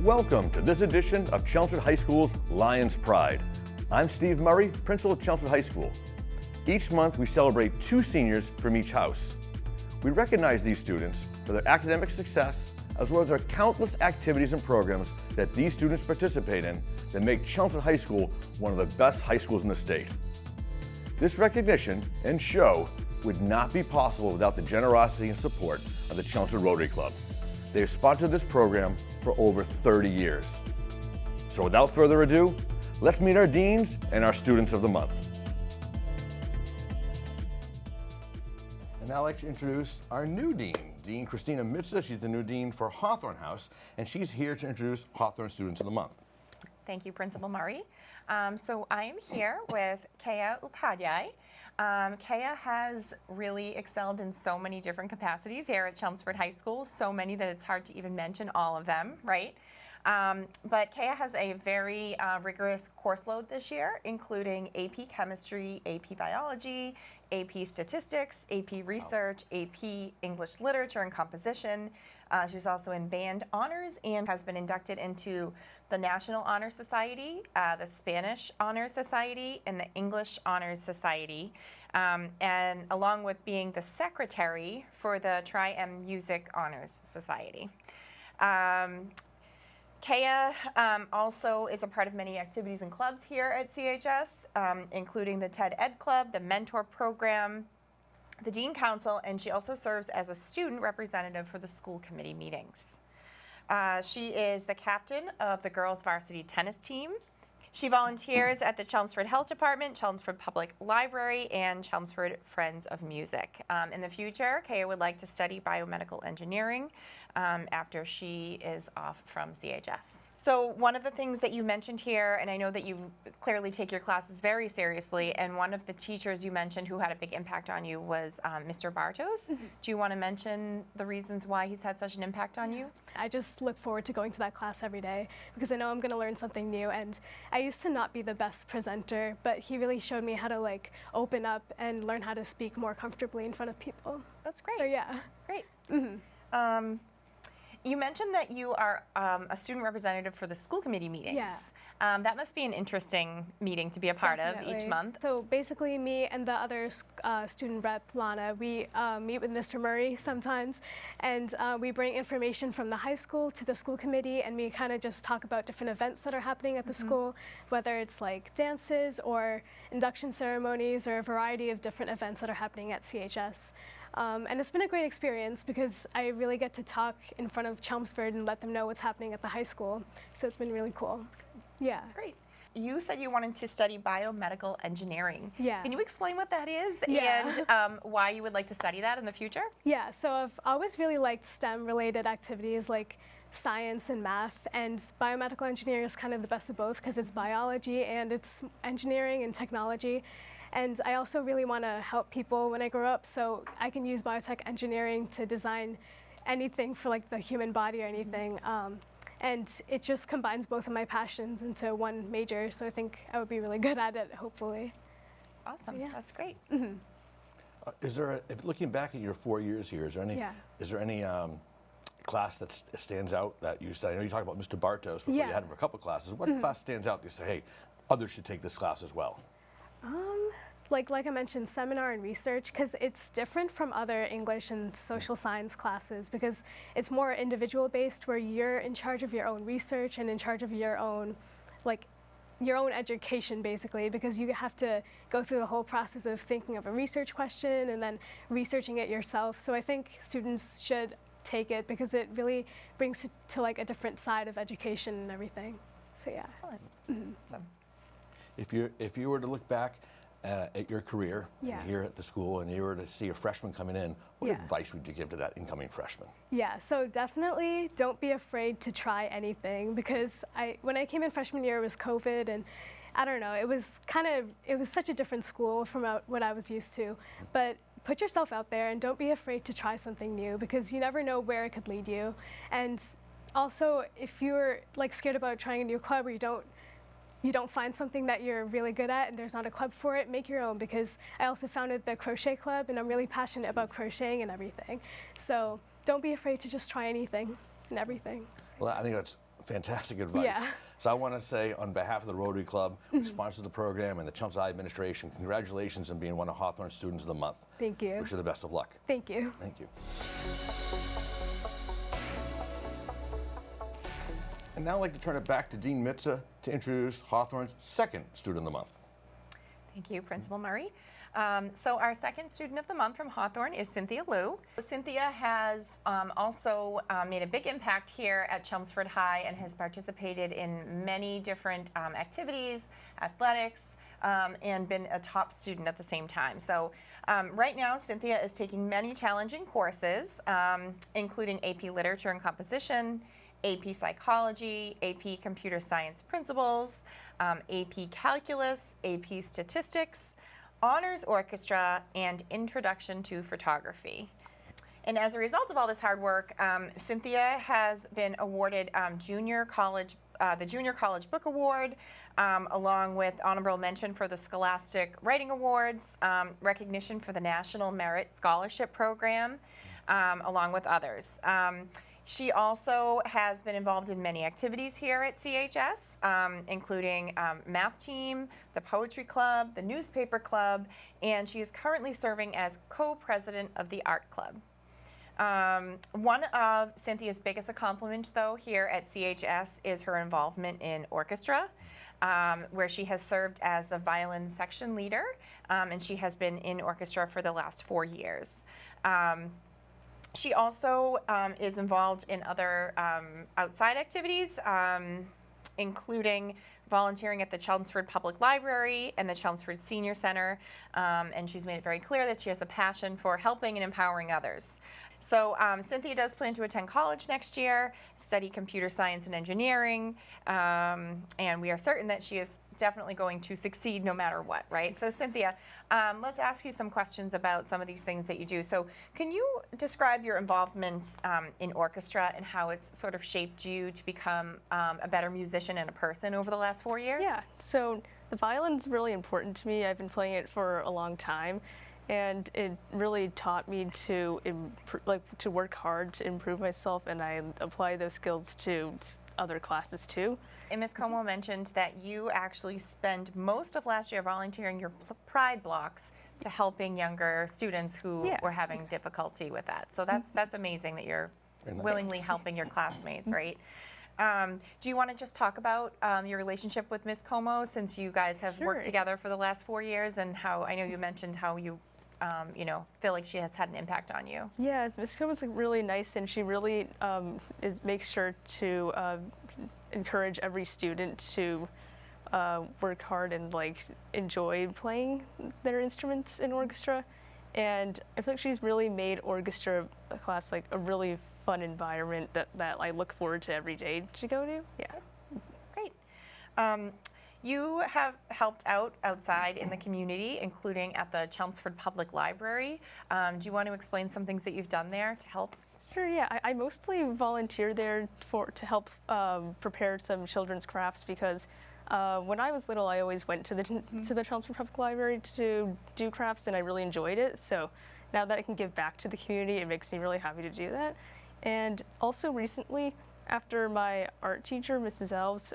Welcome to this edition of Chelmsford High School's Lion's Pride. I'm Steve Murray, principal of Chelmsford High School. Each month we celebrate 2 seniors from each house. We recognize these students for their academic success as well as their countless activities and programs that these students participate in that make Chelmsford High School one of the best high schools in the state. This recognition and show would not be possible without the generosity and support of the Chelmsford Rotary Club. They have sponsored this program for over 30 years. So without further ado, let's meet our deans and our students of the month. And now I'd like to introduce our new dean, Dean Christina Mitza. She's the new dean for Hawthorne House, and she's here to introduce Hawthorne Students of the Month. Thank you, Principal Murray. So I am here with Keya Upadhyay. Keya has really excelled in so many different capacities here at Chelmsford High School, so many that it's hard to even mention all of them, right? But Keya has a very rigorous course load this year, including AP Chemistry, AP Biology, AP Statistics, AP Research, AP English Literature and Composition. She's also in Band Honors and has been inducted into the National Honor Society, the Spanish Honor Society, and the English Honors Society, and along with being the secretary for the Tri-M Music Honors Society. Keya also is a part of many activities and clubs here at CHS, including the TED Ed Club, the Mentor Program, the Dean Council, and she also serves as a student representative for the school committee meetings. She is the captain of the girls varsity tennis team. She volunteers at the Chelmsford Health Department, Chelmsford Public Library, and Chelmsford Friends of Music. In the future, Keya would like to study biomedical engineering after she is off from CHS. So one of the things that you mentioned here, and I know that you clearly take your classes very seriously, and one of the teachers you mentioned who had a big impact on you was Mr. Bartos. Mm-hmm. Do you want to mention the reasons why he's had such an impact on you? I just look forward to going to that class every day because I know I'm going to learn something new, and I used to not be the best presenter, but he really showed me how to open up and learn how to speak more comfortably in front of people. That's great. So yeah. Great. Mm-hmm. You mentioned that you are a student representative for the school committee meetings. Yeah. That must be an interesting meeting to be a part of each month. So basically me and the other student rep, Lana, we meet with Mr. Murray sometimes, and we bring information from the high school to the school committee, and we kind of just talk about different events that are happening at the school, whether it's like dances or induction ceremonies or a variety of different events that are happening at CHS. And it's been a great experience because I really get to talk in front of Chelmsford and let them know what's happening at the high school. So it's been really cool. Yeah. That's great. You said you wanted to study biomedical engineering. Yeah. Can you explain what that is and why you would like to study that in the future? Yeah, so I've always really liked STEM-related activities like science and math, and biomedical engineering is kind of the best of both because it's biology and it's engineering and technology. And I also really want to help people when I grow up, so I can use biotech engineering to design anything for the human body or anything. And it just combines both of my passions into one major, so I think I would be really good at it, hopefully. Awesome. So, yeah. That's great. Mm-hmm. Is there, if looking back at your 4 years here, is there any class that stands out that you study? I know you talked about Mr. Bartos before. You had him for a couple classes. What class stands out that you say, hey, others should take this class as well? Like I mentioned, seminar and research, because it's different from other English and social science classes because it's more individual based, where you're in charge of your own research and in charge of your own education basically, because you have to go through the whole process of thinking of a research question and then researching it yourself. So I think students should take it because it really brings it to a different side of education and everything. So yeah. Excellent. Mm-hmm. So. If you were to look back at your career here at the school and you were to see a freshman coming in, what advice would you give to that incoming freshman? Yeah, so definitely don't be afraid to try anything, because when I came in freshman year it was COVID, and I don't know, it was such a different school from what I was used to. But put yourself out there and don't be afraid to try something new, because you never know where it could lead you. And also, if you're scared about trying a new club or you don't find something that you're really good at and there's not a club for it, make your own, because I also founded the crochet club and I'm really passionate about crocheting and everything. So don't be afraid to just try anything and everything. Well, I think that's fantastic advice. Yeah. So I want to say, on behalf of the Rotary Club, who sponsors the program, and the Chelmsford administration, congratulations on being one of Hawthorne Students of the Month. Thank you. Wish you the best of luck. Thank you. Thank you. And now I'd like to turn it back to Dean Mitza to introduce Hawthorne's second Student of the Month. Thank you, Principal Murray. So our second Student of the Month from Hawthorne is Cynthia Liu. Cynthia has also made a big impact here at Chelmsford High and has participated in many different activities, athletics, and been a top student at the same time. So right now, Cynthia is taking many challenging courses, including AP Literature and Composition, AP Psychology, AP Computer Science Principles, AP Calculus, AP Statistics, Honors Orchestra, and Introduction to Photography. And as a result of all this hard work, Cynthia has been awarded the Junior College Book Award, along with honorable mention for the Scholastic Writing Awards, recognition for the National Merit Scholarship Program, along with others. She also has been involved in many activities here at CHS, including math team, the poetry club, the newspaper club, and she is currently serving as co-president of the art club. One of Cynthia's biggest accomplishments, though, here at CHS is her involvement in orchestra, where she has served as the violin section leader, and she has been in orchestra for the last 4 years. She also is involved in other outside activities, including volunteering at the Chelmsford Public Library and the Chelmsford Senior Center, and she's made it very clear that she has a passion for helping and empowering others. So Cynthia does plan to attend college next year, study computer science and engineering, and we are certain that she is definitely going to succeed no matter what, right? So Cynthia, let's ask you some questions about some of these things that you do. So can you describe your involvement in orchestra and how it's sort of shaped you to become a better musician and a person over the last 4 years? Yeah, so the violin's really important to me. I've been playing it for a long time, and it really taught me to work hard to improve myself, and I apply those skills to other classes too. And Ms. Como mentioned that you actually spent most of last year volunteering your Pride blocks to helping younger students who were having difficulty with that. So that's amazing that you're willingly helping your classmates, right? Do you want to just talk about your relationship with Ms. Como, since you guys have worked together for the last 4 years, and how I know you mentioned how you feel like she has had an impact on you? Yeah, Ms. Coma's really nice, and she really makes sure to encourage every student to work hard and enjoy playing their instruments in orchestra. And I feel like she's really made orchestra class a really fun environment that I look forward to every day to go to. Yeah. Great. You have helped out outside in the community, including at the Chelmsford Public Library. Do you want to explain some things that you've done there to help? Sure, yeah. I mostly volunteer there to help prepare some children's crafts, because when I was little, I always went to the Chelmsford Public Library to do crafts, and I really enjoyed it. So now that I can give back to the community, it makes me really happy to do that. And also recently, after my art teacher, Mrs. Elves,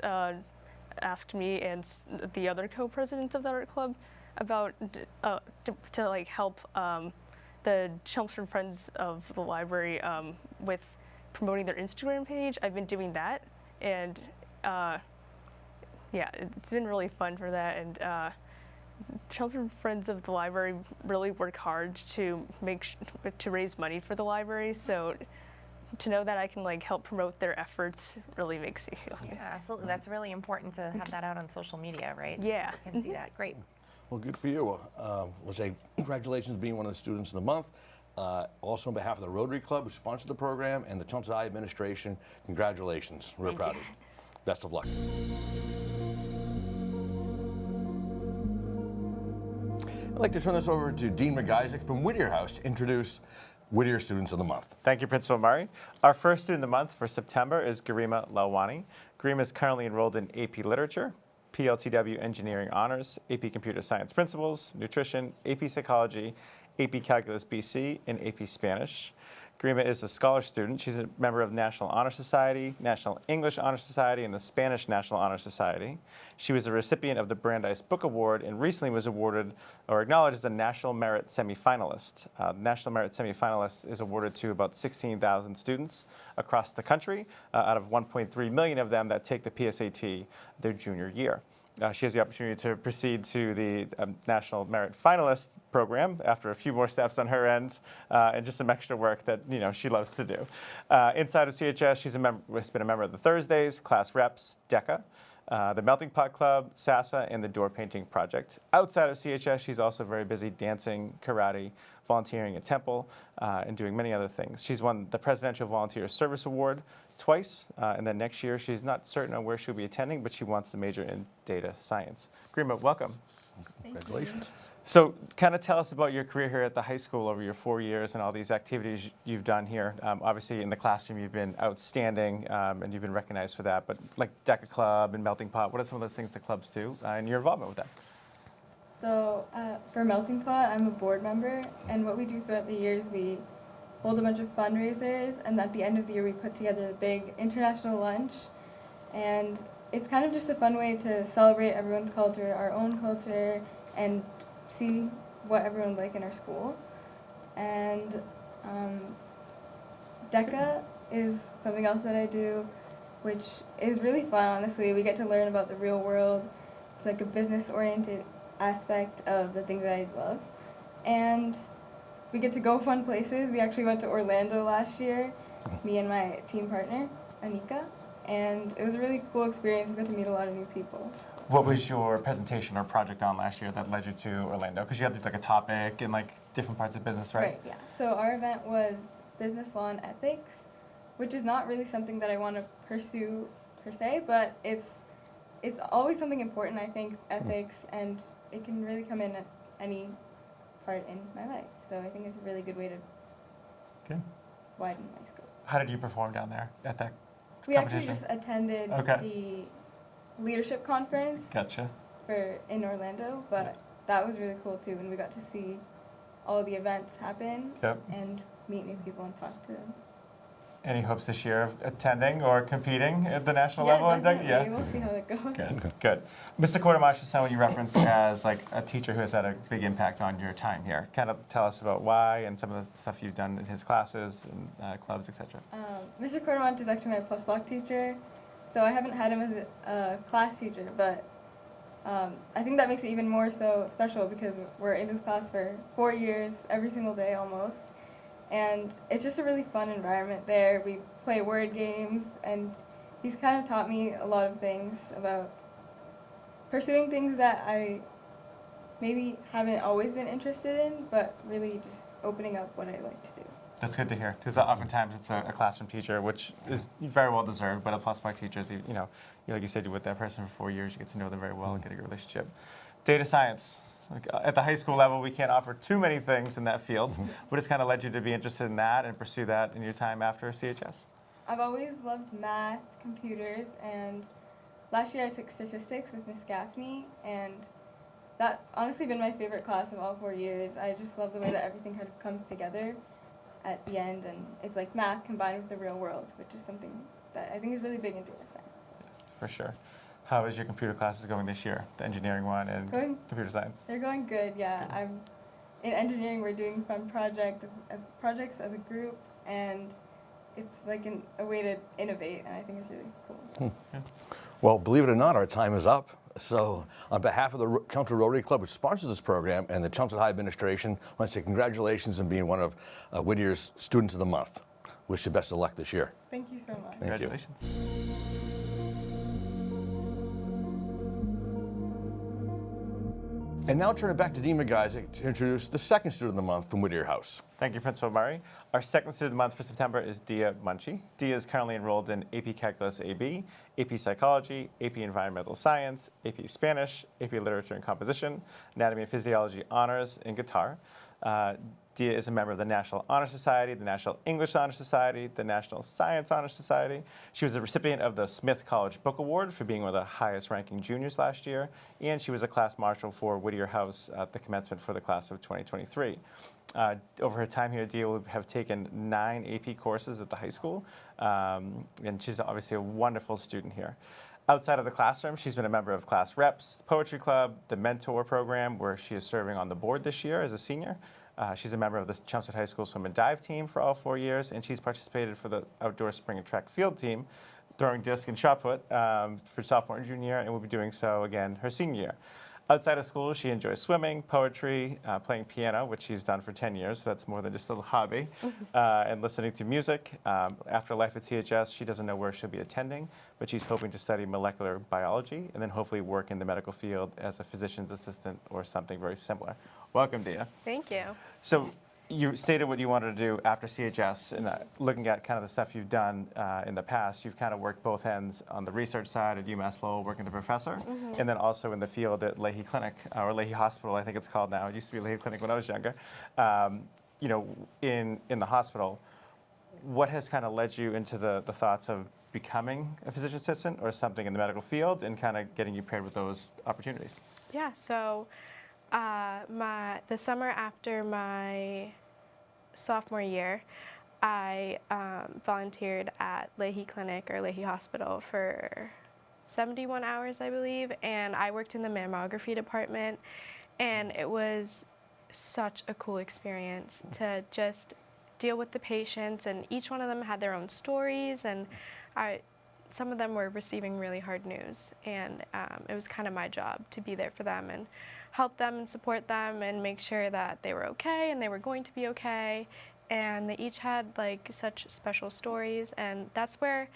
asked me and the other co-presidents of the art club about to help the Chelmsford Friends of the Library with promoting their Instagram page. I've been doing that, and yeah, it's been really fun for that. And Chelmsford Friends of the Library really work hard to raise money for the library. So to know that I can help promote their efforts really makes me feel good. Yeah, absolutely. That's really important to have that out on social media, right? Yeah. So people can see that. Great. Well, good for you. We'll say congratulations being one of the Students of the Month. Also on behalf of the Rotary Club, who sponsored the program, and the Chelmsford High administration, congratulations. We're proud of you. Best of luck. I'd like to turn this over to Dean MacIsaac from Whittier House to introduce Whittier Students of the Month. Thank you, Principal Murray. Our first Student of the Month for September is Garima Lalwani. Garima is currently enrolled in AP Literature, PLTW Engineering Honors, AP Computer Science Principles, Nutrition, AP Psychology, AP Calculus BC, and AP Spanish. Garima is a scholar student. She's a member of the National Honor Society, National English Honor Society, and the Spanish National Honor Society. She was a recipient of the Brandeis Book Award and recently was awarded or acknowledged as the National Merit Semifinalist. National Merit Semifinalist is awarded to about 16,000 students across the country, out of 1.3 million of them that take the PSAT their junior year. She has the opportunity to proceed to the National Merit Finalist program after a few more steps on her end and just some extra work that she loves to do. Inside of CHS, she's been a member of the Thursdays, Class Reps, DECA, the Melting Pot Club, SASA, and the Door Painting Project. Outside of CHS, she's also very busy dancing, karate, volunteering at Temple, and doing many other things. She's won the Presidential Volunteer Service Award twice, and then next year she's not certain on where she'll be attending, but she wants to major in data science. Garima, welcome. Congratulations. So kind of tell us about your career here at the high school over your 4 years and all these activities you've done here. Obviously in the classroom you've been outstanding and you've been recognized for that, but like DECA Club and Melting Pot, what are some of those things the clubs do and your involvement with that? So for Melting Pot, I'm a board member, and what we do throughout the years, we hold a bunch of fundraisers, and at the end of the year we put together a big international lunch, and it's kind of just a fun way to celebrate everyone's culture, our own culture, and see what everyone's like in our school. And DECA is something else that I do, which is really fun, honestly. We get to learn about the real world. It's like a business-oriented aspect of the things that I love. And we get to go fun places. We actually went to Orlando last year, me and my team partner, Anika, and it was a really cool experience. We got to meet a lot of new people. What was your presentation or project on last year that led you to Orlando? Because you had like a topic and like different parts of business, right? Right, yeah. So our event was business law and ethics, which is not really something that I want to pursue per se, but it's always something important, I think, ethics, and it can really come in at any part in my life. So I think it's a really good way to widen my scope. How did you perform down there at that We competition? actually just attended Okay. the leadership conference Gotcha. in Orlando, but that was really cool too, and we got to see all the events happen Yep. and meet new people and talk to them. Any hopes this year of attending or competing at the national Yeah, level? definitely. We'll see how that goes. Good, good. Mr. Quartermash is someone you referenced as like a teacher who has had a big impact on your time here. Kind of tell us about why and some of the stuff you've done in his classes and clubs, etc. Mr. Quartermont is actually my plus block teacher, so I haven't had him as a class teacher, but I think that makes it even more so special because we're in his class for 4 years, every single day almost. And it's just a really fun environment there. We play word games, and he's kind of taught me a lot of things about pursuing things that I maybe haven't always been interested in, but really just opening up what I like to do. That's good to hear, because oftentimes it's a classroom teacher, which is very well deserved, but a plus block teacher is, like you said, you're with that person for 4 years, you get to know them very well and get a good relationship. Data science. Like at the high school level, we can't offer too many things in that field. What has kind of led you to be interested in that and pursue that in your time after CHS? I've always loved math, computers, and last year I took statistics with Miss Gaffney, and that's honestly been my favorite class of all 4 years. I just love the way that everything kind of comes together at the end, and it's like math combined with the real world, which is something that I think is really big in data science. Yes, for sure. How is your computer classes going this year? The engineering one and computer science? They're going good, yeah. Good. In engineering, we're doing fun projects as a group, and it's like a way to innovate, and I think it's really cool. Well, believe it or not, our time is up. So on behalf of the Chelmsford Rotary Club, which sponsors this program, and the Chelmsford High Administration, I want to say congratulations on being one of Whittier's Students of the Month. Wish you best of luck this year. Thank you so much. Thank you. Congratulations. And now turn it back to Dean MacIsaac to introduce the second Student of the Month from Whittier House. Thank you, Principal Murray. Our second student of the month for September is Diya Munshi. Diya is currently enrolled in AP Calculus AB, AP Psychology, AP Environmental Science, AP Spanish, AP Literature and Composition, Anatomy and Physiology Honors, and Guitar. Diya is a member of the National Honor Society, the National English Honor Society, the National Science Honor Society. She was a recipient of the Smith College Book Award for being one of the highest ranking juniors last year, and she was a class marshal for Whittier House at the commencement for the class of 2023. Over her time here, Diya will have taken 9 AP courses at the high school, and she's obviously a wonderful student here. Outside of the classroom, she's been a member of class reps, poetry club, the mentor program, where she is serving on the board this year as a senior. She's a member of the Chelmsford High School swim and dive team for all 4 years, and she's participated for the outdoor spring and track field team, throwing disc and shot put for sophomore and junior year, and will be doing so again her senior year. Outside of school, she enjoys swimming, poetry, playing piano, which she's done for 10 years, so that's more than just a little hobby, and listening to music. After life at CHS, she doesn't know where she'll be attending, but she's hoping to study molecular biology and then hopefully work in the medical field as a physician's assistant or something very similar. Welcome, Diya. Thank you. So you stated what you wanted to do after CHS, and looking at kind of the stuff you've done in the past, you've kind of worked both ends on the research side at UMass Lowell, working as a professor, and then also in the field at Leahy Clinic, or Leahy Hospital, I think it's called now. It used to be Leahy Clinic when I was younger. You know, in the hospital, what has kind of led you into the thoughts of becoming a physician assistant or something in the medical field and kind of getting you paired with those opportunities? Yeah, so the summer after my sophomore year, I volunteered at Leahy Clinic or Leahy Hospital for 71 hours, I believe, and I worked in the mammography department, and it was such a cool experience to just deal with the patients, and each one of them had their own stories, and some of them were receiving really hard news, and it was kind of my job to be there for them and help them and support them and make sure that they were okay and they were going to be okay. And they each had like such special stories, and that's where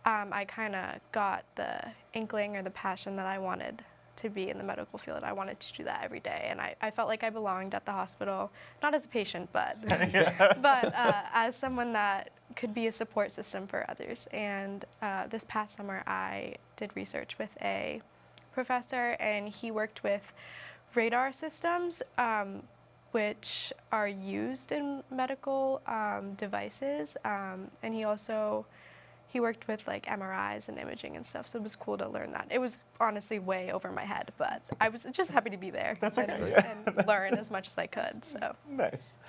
I kind of got the inkling or the passion that I wanted to be in the medical field. I wanted to do that every day, and I felt like I belonged at the hospital, not as a patient, but as someone that could be a support system for others. And this past summer, I did research with a professor, and he worked with radar systems, which are used in medical devices, and he worked with like MRIs and imaging and stuff, so it was cool to learn that. It was honestly way over my head, but I was just happy to be there. That's okay. And learn as much as I could. So Nice.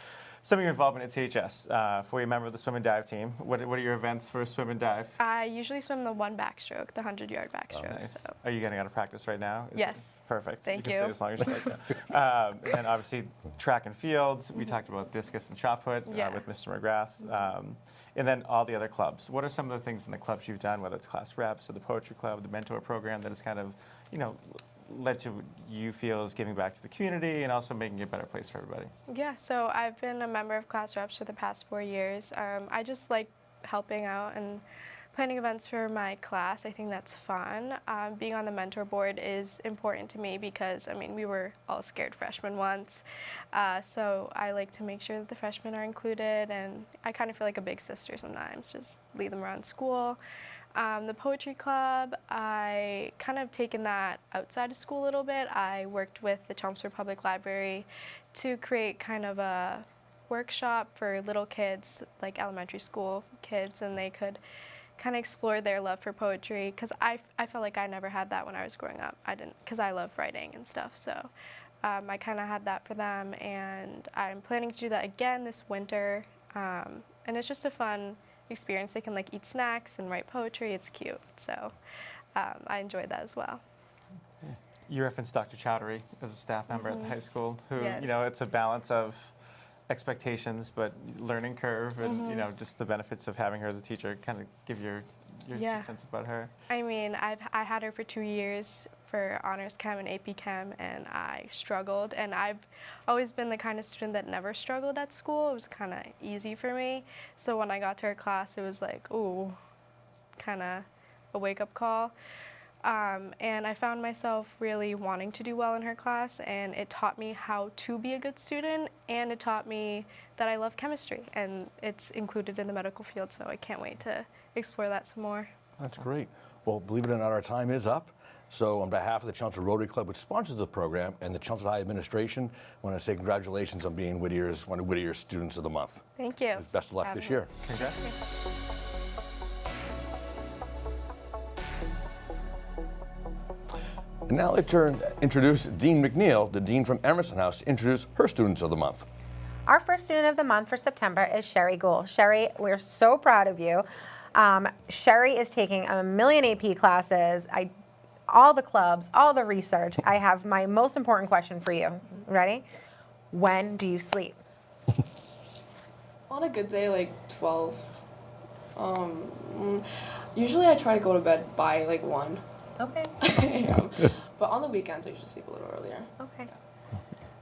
Some of your involvement at CHS, for a member of the swim and dive team, what are your events for swim and dive? I usually swim the 1 backstroke, the 100-yard backstroke. Oh, nice. So. Are you getting out of practice right now? Yes. Perfect. Thank you. you. Can stay as long as you like. And then obviously track and fields. We talked about discus and shot put Yeah. with Mr. McGrath. And then all the other clubs. What are some of the things in the clubs you've done, whether it's class reps or the poetry club, the mentor program, that has kind of, led to you feel is giving back to the community and also making it a better place for everybody? Yeah, so I've been a member of class reps for the past 4 years. I just like helping out and planning events for my class. I think that's fun. Being on the mentor board is important to me because, we were all scared freshmen once. So I like to make sure that the freshmen are included, and I kind of feel like a big sister sometimes, just lead them around school. The poetry club, I kind of taken that outside of school a little bit. I worked with the Chelmsford Public Library to create kind of a workshop for little kids, like elementary school kids, and they could kind of explore their love for poetry, because I felt like I never had that when I was growing up. I didn't, because I love writing and stuff, so I kind of had that for them, and I'm planning to do that again this winter, and it's just a fun experience. They can like eat snacks and write poetry. It's cute, so I enjoyed that as well. You referenced Dr. Chowdhury as a staff member at the high school, who, Yes. It's a balance of expectations, but learning curve, and just the benefits of having her as a teacher. Kind of give your Yeah. 2 cents about her. I had her for 2 years for honors chem and AP chem, and I struggled, and I've always been the kind of student that never struggled at school. It was kind of easy for me, so when I got to her class, it was like, ooh, kind of a wake-up call. And I found myself really wanting to do well in her class, and it taught me how to be a good student, and it taught me that I love chemistry, and it's included in the medical field, so I can't wait to explore that some more. That's great. Well, believe it or not, our time is up. So on behalf of the Chelmsford Rotary Club, which sponsors the program, and the Chelmsford High administration, I want to say congratulations on being one of Whittier's Students of the Month. Thank you. Best of luck this year. And now let's introduce Dean MacNeil, the Dean from Emerson House, to introduce her Students of the Month. Our first Student of the Month for September is Sheery Gould. Sheery, we're so proud of you. Sheery is taking a million AP classes, all the clubs, all the research. I have my most important question for you. Ready? When do you sleep? On a good day, like 12. Usually I try to go to bed by like 1. Okay. But on the weekends I usually sleep a little earlier. Okay.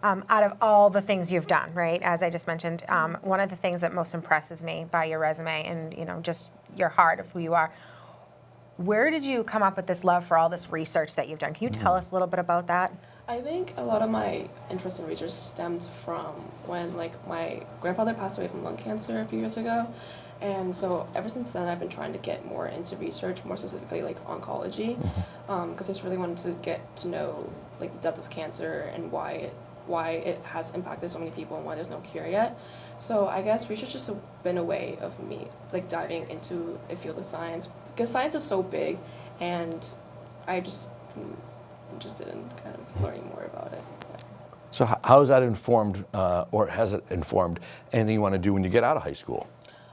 Out of all the things you've done, right, as I just mentioned, one of the things that most impresses me by your resume and, you know, just your heart of who you are, where did you come up with this love for all this research that you've done? Can you tell us a little bit about that? I think a lot of my interest in research stemmed from when like my grandfather passed away from lung cancer a few years ago. And so ever since then I've been trying to get more into research, more specifically like oncology, because I just really wanted to get to know like the depth of cancer and why it has impacted so many people and why there's no cure yet. So I guess research has been a way of me like diving into a field of science, because science is so big, and I just am interested in kind of learning more about it. Yeah. So how has that informed, or has it informed anything you want to do when you get out of high school?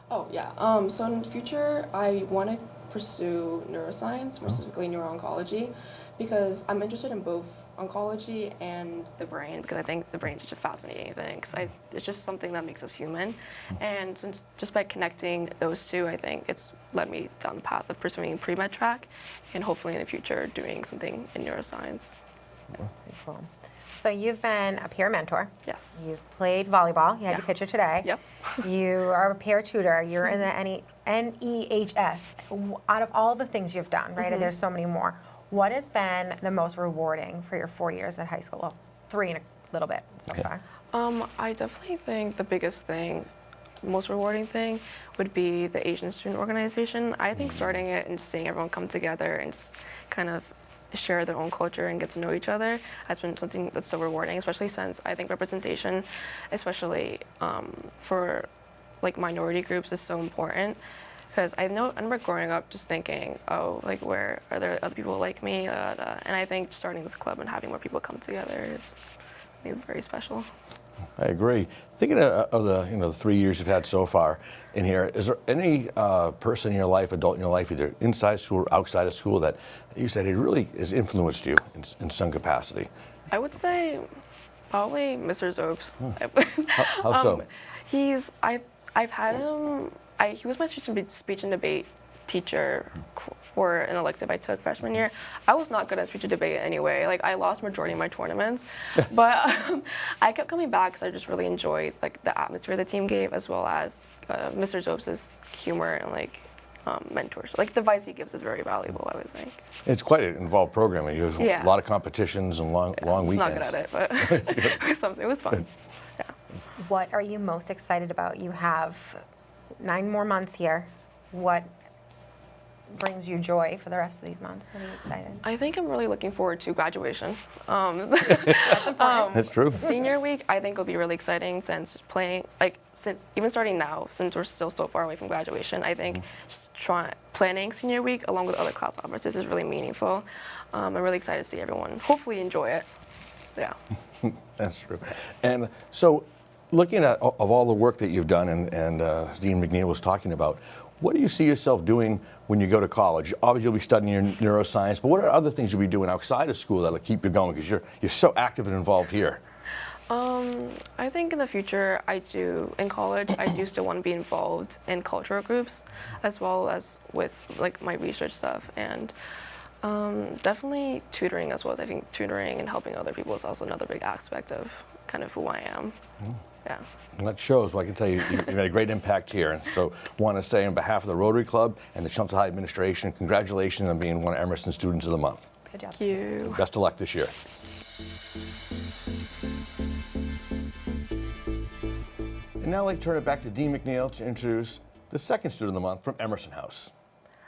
Oh yeah, so in the future I want to pursue neuroscience, more specifically neuro-oncology, because I'm interested in both oncology and the brain, because I think the brain's such a fascinating thing, because it's just something that makes us human. And since just by connecting those two, I think it's led me down the path of pursuing pre-med track and hopefully in the future doing something in neuroscience. Very cool. So you've been a peer mentor. Yes. You've played volleyball. You had your picture today. Yep. You are a peer tutor. You're in the NEHS. Out of all the things you've done, right, and there's so many more, what has been the most rewarding for your 4 years at high school? Well, 3 and a little bit so far. I definitely think the biggest thing, most rewarding thing, would be the Asian Student Organization. I think starting it and seeing everyone come together and just kind of share their own culture and get to know each other has been something that's so rewarding, especially since I think representation, especially for like minority groups, is so important. Because I remember growing up just thinking, oh, like where are there other people like me? And I think starting this club and having more people come together I think it's very special. I agree. Thinking of the 3 years you've had so far in here, is there any person in your life, adult in your life, either inside school or outside of school, that you said it really has influenced you in some capacity? I would say probably Mr. Zobes. How so? I've had him. He was my speech and debate teacher for an elective I took freshman year. I was not good at speech and debate anyway. Like I lost majority of my tournaments, but I kept coming back because I just really enjoyed like the atmosphere the team gave, as well as Mr. Zobes' humor and like mentors. Like the advice he gives is very valuable, I would think. It's quite an involved program. You have a lot of competitions and long weekends. I'm not good at it, but it was fun. Yeah. What are you most excited about? You have 9 more months here. What brings you joy for the rest of these months? What are you excited? I think I'm really looking forward to graduation. That's important. That's true. Senior week, I think will be really exciting since even starting now, since we're still so far away from graduation. I think just planning senior week along with other class conferences is really meaningful. I'm really excited to see everyone hopefully enjoy it. Yeah. That's true. And so, looking at of all the work that you've done, and Dean MacNeil was talking about, what do you see yourself doing when you go to college? Obviously, you'll be studying your neuroscience, but what are other things you'll be doing outside of school that'll keep you going? Because you're so active and involved here. I think in the future, in college, I do still want to be involved in cultural groups, as well as with like my research stuff, and definitely tutoring as well. As I think tutoring and helping other people is also another big aspect of kind of who I am. Yeah. And that shows. Well, I can tell you, you've had a great impact here. And so want to say on behalf of the Rotary Club and the Chelmsford High administration, congratulations on being one of Emerson Students of the Month. Good job. Thank you. Best of luck this year. And now I'd like to turn it back to Dean MacNeil to introduce the second Student of the Month from Emerson House.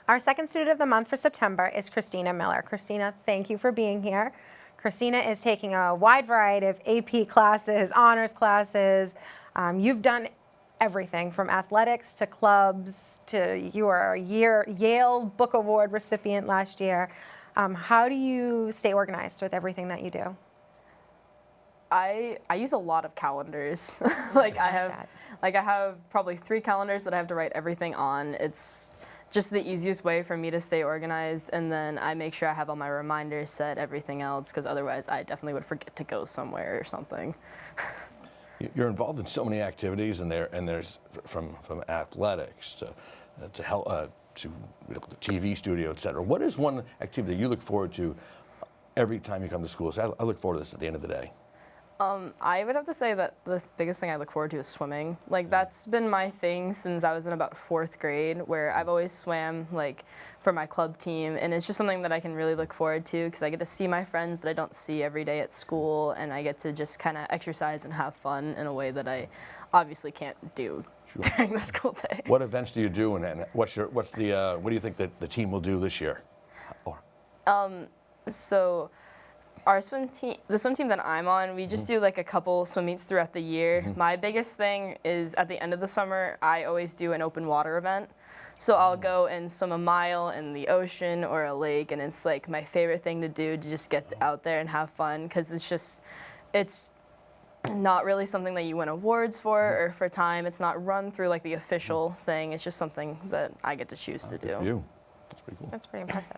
Our second student of the month for September is Christina Miller. Christina, thank you for being here. Christina is taking a wide variety of AP classes, honors classes. You've done everything from athletics to clubs to you are a Yale Book Award recipient last year. How do you stay organized with everything that you do? I use a lot of calendars. I have probably 3 calendars that I have to write everything on. It's just the easiest way for me to stay organized, and then I make sure I have all my reminders set, everything else, because otherwise I definitely would forget to go somewhere or something. You're involved in so many activities, and there's from athletics to the TV studio, etc. What is one activity that you look forward to every time you come to school? So I look forward to this at the end of the day. I would have to say that the biggest thing I look forward to is swimming. Like, that's been my thing since I was in about 4th grade, where I've always swam, like, for my club team, and it's just something that I can really look forward to because I get to see my friends that I don't see every day at school, and I get to just kind of exercise and have fun in a way that I obviously can't do during the school day. What events do you do, and what do you think that the team will do this year? So our the swim team that I'm on, we just do like a couple swim meets throughout the year. My biggest thing is at the end of the summer, I always do an open water event. So I'll go and swim a mile in the ocean or a lake, and it's like my favorite thing to do, to just get out there and have fun, because it's not really something that you win awards for or for time. It's not run through like the official thing. It's just something that I get to choose to do. Good for you. That's pretty cool. That's pretty impressive.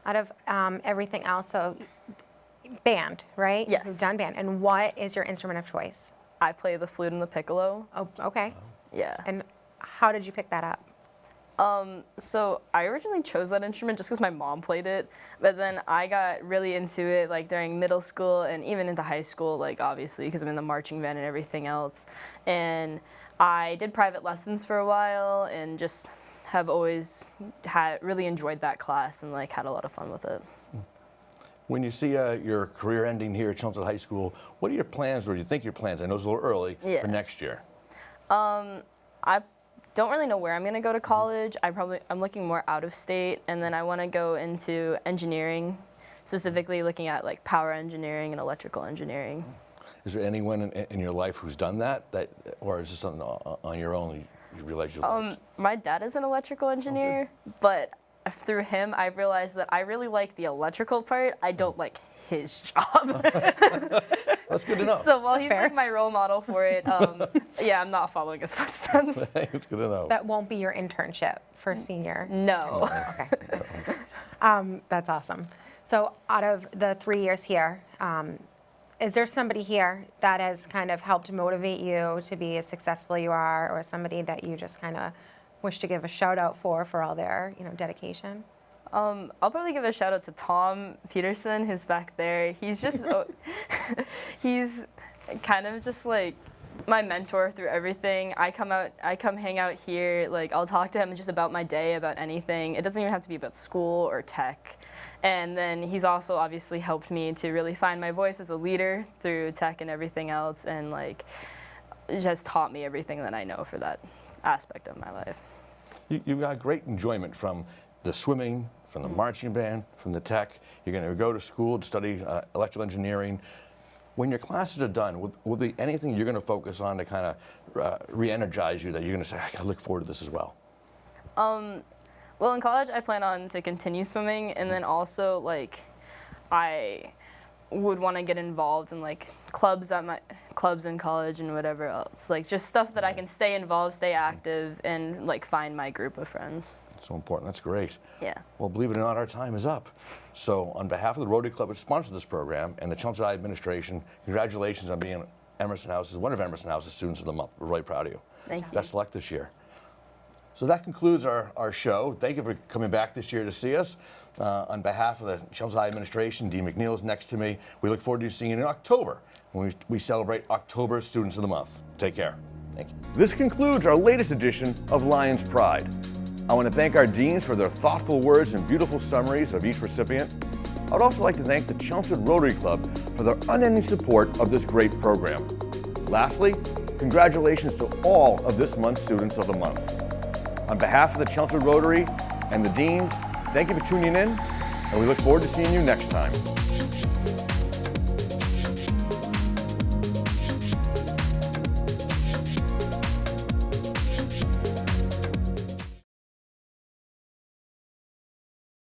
Out of everything else, so band, right? Yes. You've done band. And what is your instrument of choice? I play the flute and the piccolo. Oh, okay. Yeah. And how did you pick that up? So I originally chose that instrument just because my mom played it, but then I got really into it like during middle school and even into high school, like obviously because I'm in the marching band and everything else. And I did private lessons for a while and just have always really enjoyed that class and like had a lot of fun with it. When you see your career ending here at Chelmsford High School, what are your plans, or do you think your plans, I know it's a little early, for next year? I don't really know where I'm going to go to college. I'm looking more out of state, and then I want to go into engineering, specifically looking at like power engineering and electrical engineering. Is there anyone in your life who's done that, or is this something on your own you realize you liked? My dad is an electrical engineer, but through him, I realized that I really like the electrical part. I don't like his job. That's good to know. So while he's like my role model for it, yeah, I'm not following his footsteps. It's good to know. So that won't be your internship for senior? No. Okay. That's awesome. So out of the 3 years here, is there somebody here that has kind of helped motivate you to be as successful you are, or somebody that you just kind of wish to give a shout out for all their dedication? I'll probably give a shout out to Tom Peterson, who's back there. He's just, he's kind of just like my mentor through everything. I come hang out here, like I'll talk to him just about my day, about anything. It doesn't even have to be about school or tech. And then he's also obviously helped me to really find my voice as a leader through tech and everything else, and like just taught me everything that I know for that aspect of my life. You got great enjoyment from the swimming, from the marching band, from the tech. You're going to go to school to study electrical engineering. When your classes are done, will there be anything you're going to focus on to kind of re-energize you, that you're going to say, I look forward to this as well? Well, in college, I plan on to continue swimming, and then also like I would want to get involved in like clubs in college and whatever else, like just stuff that I can stay involved, stay active, and like find my group of friends. That's so important. That's great. Yeah. Well, believe it or not, our time is up. So on behalf of the Rotary Club which sponsored this program and the Chelmsford administration, congratulations on being Emerson House's, one of Emerson House's Students of the Month. We're really proud of you. Thank you. Best of luck this year. So that concludes our show. Thank you for coming back this year to see us. On behalf of the Chelmsford administration, Dean MacNeil is next to me. We look forward to seeing you in October when we celebrate October Students of the Month. Take care. Thank you. This concludes our latest edition of Lions Pride. I want to thank our deans for their thoughtful words and beautiful summaries of each recipient. I would also like to thank the Chelmsford Rotary Club for their unending support of this great program. Lastly, congratulations to all of this month's Students of the Month. On behalf of the Chelmsford Rotary, and the deans, thank you for tuning in, and we look forward to seeing you next time.